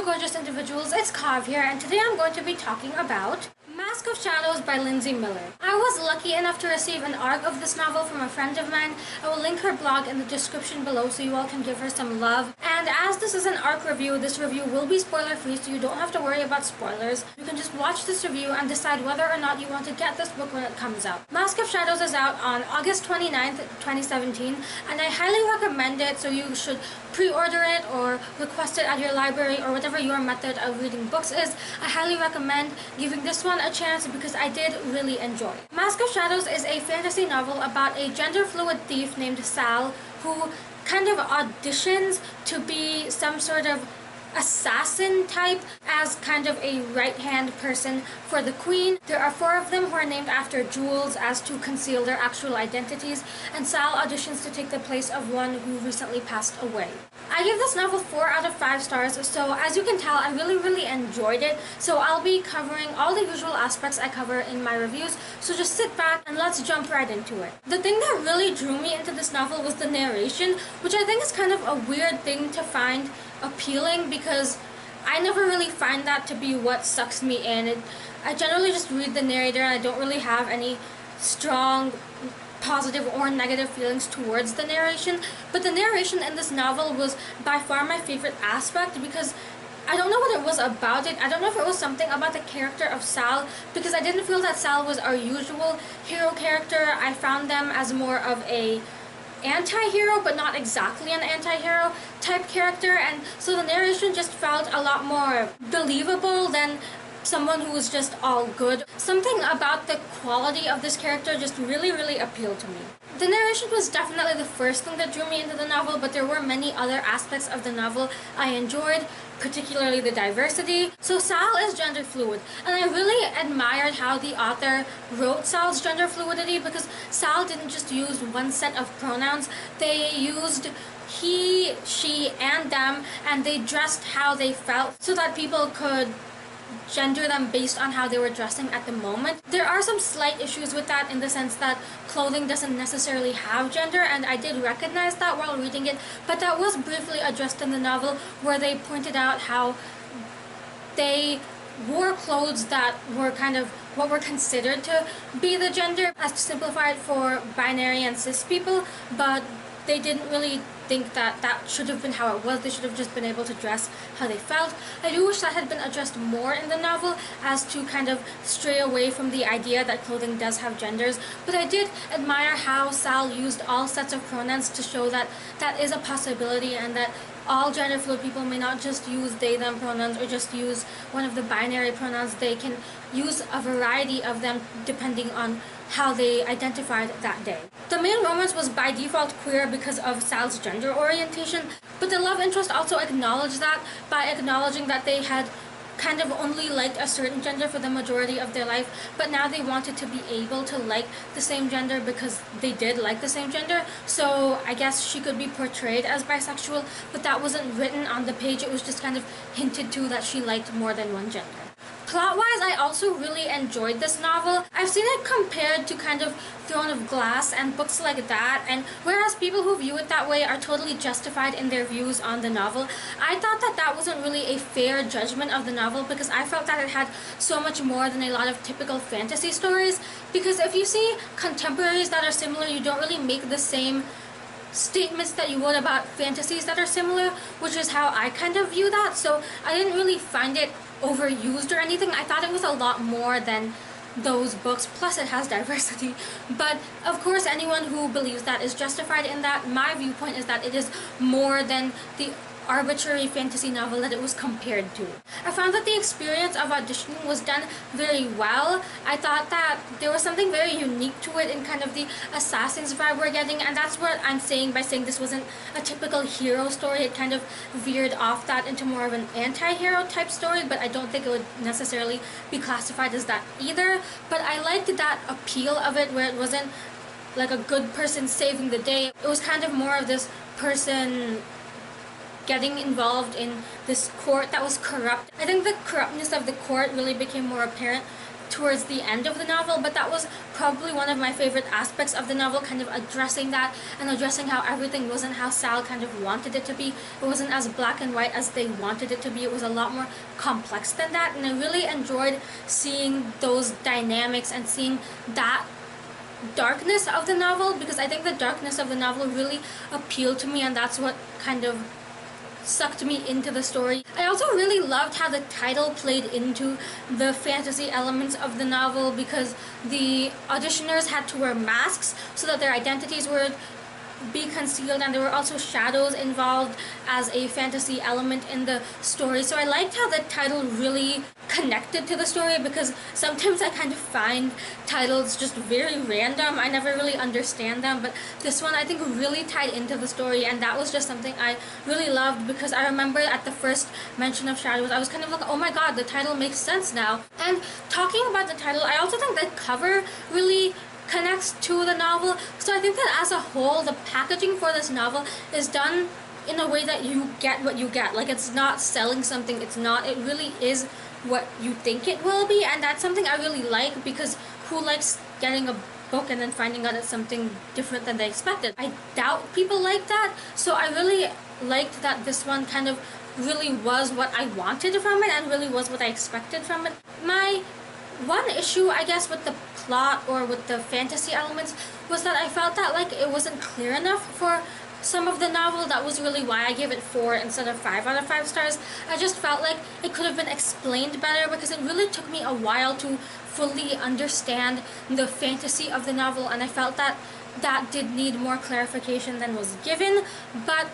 you gorgeous individuals, it's Kav here, and today I'm going to be talking about Mask of Shadows by Linsey Miller. I was lucky enough to receive an ARC of this novel from a friend of mine. I will link her blog in the description below so you all can give her some love. And as this is an ARC review, this review will be spoiler free, so you don't have to worry about spoilers. You can just watch this review and decide whether or not you want to get this book when it comes out. Mask of Shadows is out on August 29th, 2017, and I highly recommend it, so you should pre-order it or request it at your library or whatever your method of reading books is. I highly recommend giving this one a chance because I did really enjoy it. Mask of Shadows is a fantasy novel about a gender-fluid thief named Sal who kind of auditions to be some sort of assassin type as kind of a right-hand person for the queen. There are 4 of them who are named after jewels as to conceal their actual identities, and Sal auditions to take the place of one who recently passed away. I give this novel 4 out of 5 stars, so as you can tell, I really enjoyed it. So I'll be covering all the usual aspects I cover in my reviews, so just sit back and let's jump right into it. The thing that really drew me into this novel was the narration, which I think is kind of a weird thing to find appealing because I never really find that to be what sucks me in. I generally just read the narrator and I don't really have any strong positive or negative feelings towards the narration, but the narration in this novel was by far my favorite aspect because I don't know what it was about it. I don't know if it was something about the character of Sal, because I didn't feel that Sal was our usual hero character. I found them as more of a anti-hero, but not exactly an anti-hero type character, and so the narration just felt a lot more believable than someone who was just all good. Something about the quality of this character just really appealed to me. The narration was definitely the first thing that drew me into the novel, but there were many other aspects of the novel I enjoyed, particularly the diversity. So Sal is gender fluid, and I really admired how the author wrote Sal's gender fluidity because Sal didn't just use one set of pronouns. They used he, she, and them, and they dressed how they felt so that people could gender them based on how they were dressing at the moment. There are some slight issues with that in the sense that clothing doesn't necessarily have gender, and I did recognize that while reading it, but that was briefly addressed in the novel where they pointed out how they wore clothes that were kind of what were considered to be the gender, as to simplify it for binary and cis people, but they didn't really think that that should have been how it was. They should have just been able to dress how they felt. I do wish that had been addressed more in the novel as to kind of stray away from the idea that clothing does have genders, but I did admire how Sal used all sets of pronouns to show that that is a possibility and that all gender fluid people may not just use they them pronouns or just use one of the binary pronouns. They can use a variety of them depending on how they identified that day. The main romance was by default queer because of Sal's gender orientation, but the love interest also acknowledged that by acknowledging that they had kind of only liked a certain gender for the majority of their life, but now they wanted to be able to like the same gender because they did like the same gender. So I guess she could be portrayed as bisexual, but that wasn't written on the page. It was just kind of hinted to that she liked more than one gender. Plot-wise, I also really enjoyed this novel. I've seen it compared to kind of Throne of Glass and books like that, and whereas people who view it that way are totally justified in their views on the novel, I thought that that wasn't really a fair judgment of the novel because I felt that it had so much more than a lot of typical fantasy stories. Because if you see contemporaries that are similar, you don't really make the same statements that you would about fantasies that are similar, which is how I kind of view that. So I didn't really find it overused or anything. I thought it was a lot more than those books, plus it has diversity. But of course, anyone who believes that is justified in that. My viewpoint is that it is more than the arbitrary fantasy novel that it was compared to. I found that the experience of auditioning was done very well. I thought that there was something very unique to it in kind of the Assassin's vibe we're getting, and that's what I'm saying by saying this wasn't a typical hero story. It kind of veered off that into more of an anti-hero type story, but I don't think it would necessarily be classified as that either. But I liked that appeal of it where it wasn't like a good person saving the day. It was kind of more of this person getting involved in this court that was corrupt. I think the corruptness of the court really became more apparent towards the end of the novel, but that was probably one of my favorite aspects of the novel, kind of addressing that and addressing how everything wasn't how Sal kind of wanted it to be. It wasn't as black and white as they wanted it to be. It was a lot more complex than that, and I really enjoyed seeing those dynamics and seeing that darkness of the novel, because I think the darkness of the novel really appealed to me, and that's what kind of sucked me into the story. I also really loved how the title played into the fantasy elements of the novel, because the auditioners had to wear masks so that their identities would be concealed, and there were also shadows involved as a fantasy element in the story. So I liked how the title really connected to the story, because sometimes I kind of find titles just very random. I never really understand them, but this one I think really tied into the story, and that was just something I really loved, because I remember at the first mention of shadows I was kind of like, oh my god, the title makes sense now. And talking about the title, I also think the cover really connects to the novel. So I think that as a whole, the packaging for this novel is done in a way that you get what you get. Like, it's not selling something, it's not, it really is what you think it will be, and that's something I really like, because who likes getting a book and then finding out it's something different than they expected? I doubt people like that, so I really liked that this one kind of really was what I wanted from it and really was what I expected from it. My one issue, I guess, with the plot or with the fantasy elements was that I felt that like it wasn't clear enough for some of the novel. That was really why I gave it 4 instead of 5 out of 5 stars. I just felt like it could have been explained better, because it really took me a while to fully understand the fantasy of the novel, and I felt that that did need more clarification than was given. But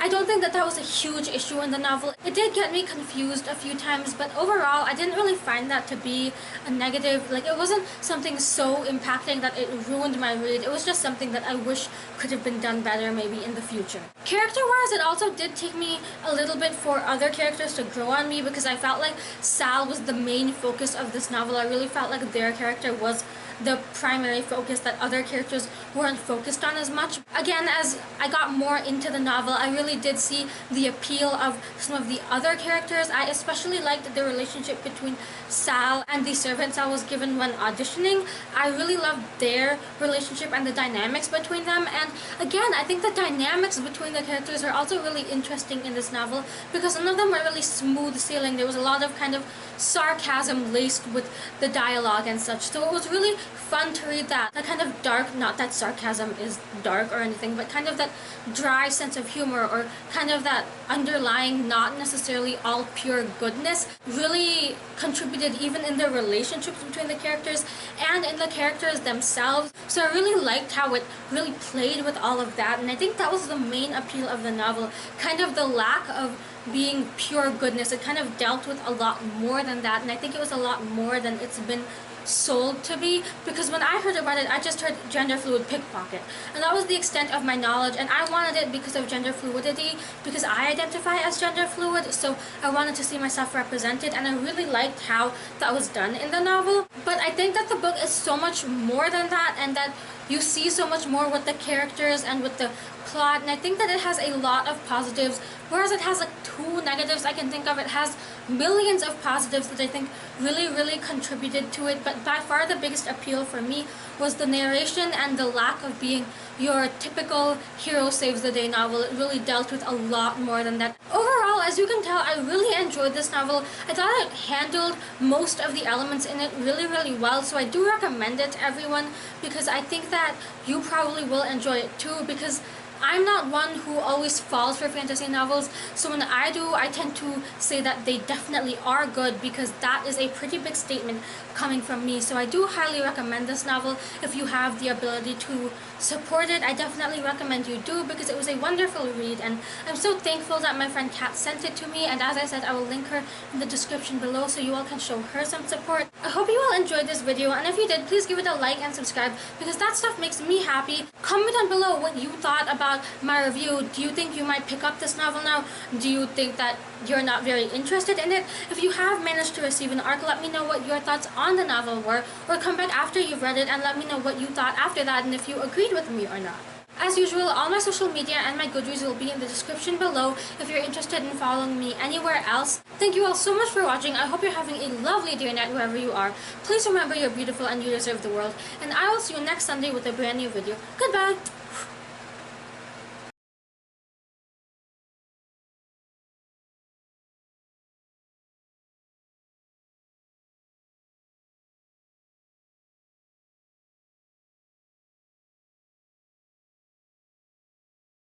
I don't think that that was a huge issue in the novel. It did get me confused a few times, but overall I didn't really find that to be a negative. Like, it wasn't something so impacting that it ruined my read. It was just something that I wish could have been done better maybe in the future. Character-wise, it also did take me a little bit for other characters to grow on me, because I felt like Sal was the main focus of this novel. I really felt like their character was the primary focus, that other characters weren't focused on as much. Again, as I got more into the novel, I really did see the appeal of some of the other characters. I especially liked the relationship between Sal and the servant Sal was given when auditioning. I really loved their relationship and the dynamics between them, and again, I think the dynamics between the characters are also really interesting in this novel, because none of them were really smooth sailing. There was a lot of kind of sarcasm laced with the dialogue and such, so it was really fun to read that kind of dark, not that sarcasm is dark or anything, but kind of that dry sense of humor, or kind of that underlying, not necessarily all pure goodness, really contributed even in the relationships between the characters and in the characters themselves. So I really liked how it really played with all of that, and I think that was the main appeal of the novel, kind of the lack of being pure goodness. It kind of dealt with a lot more than that, and I think it was a lot more than it's been sold to be, because when I heard about it, I just heard gender fluid pickpocket, and that was the extent of my knowledge, and I wanted it because of gender fluidity, because I identify as gender fluid, so I wanted to see myself represented, and I really liked how that was done in the novel. But I think that the book is so much more than that, and that you see so much more with the characters and with the plot, and I think that it has a lot of positives, whereas it has like 2 negatives I can think of. It has millions of positives that I think really contributed to it, but by far the biggest appeal for me was the narration and the lack of being your typical hero saves the day novel. It really dealt with a lot more than that. Overall, as you can tell, I really enjoyed this novel. I thought it handled most of the elements in it really well, so I do recommend it to everyone, because I think that you probably will enjoy it too, because I'm not one who always falls for fantasy novels, so when I do, I tend to say that they definitely are good, because that is a pretty big statement coming from me. So I do highly recommend this novel. If you have the ability to support it, I definitely recommend you do, because it was a wonderful read, and I'm so thankful that my friend Kat sent it to me, and as I said, I will link her in the description below so you all can show her some support. I hope you all enjoyed this video, and if you did, please give it a like and subscribe, because that stuff makes me happy. Comment down below what you thought about my review. Do you think you might pick up this novel now? Do you think that you're not very interested in it? If you have managed to receive an arc, let me know what your thoughts on the novel were, or come back after you've read it and let me know what you thought after that and if you agreed with me or not. As usual, all my social media and my Goodreads will be in the description below if you're interested in following me anywhere else. Thank you all so much for watching. I hope you're having a lovely day or night wherever you are. Please remember you're beautiful and you deserve the world. And I will see you next Sunday with a brand new video. Goodbye!